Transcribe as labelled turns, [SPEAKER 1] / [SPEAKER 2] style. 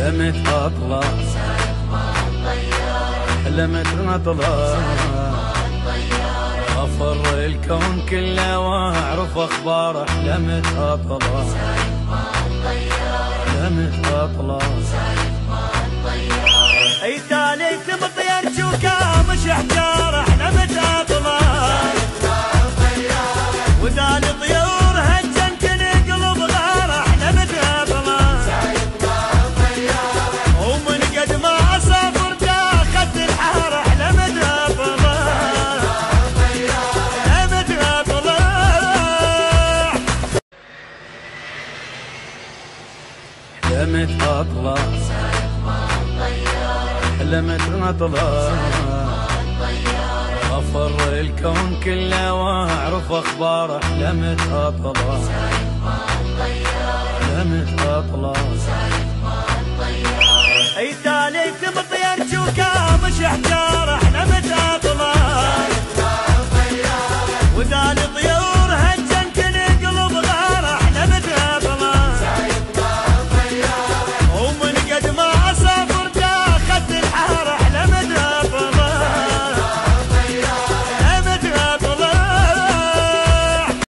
[SPEAKER 1] حلمت اطلع حلمت نطلع افر الكون كله واعرف اخباره. حلمت اطلع حلمت اطلع
[SPEAKER 2] اي تالي تمطير شوكه مش حجاره. حلمت اطلع ودالي طيور هجن تنقلب غاره. حلمت اطلع ومن قد ما اسافر داخلت الحاره. حلمت اطلع حلمت اطلع
[SPEAKER 1] حلمت اطلع حلمت نطلع افر الكون كله واعرف اخباره. حلمت اطلع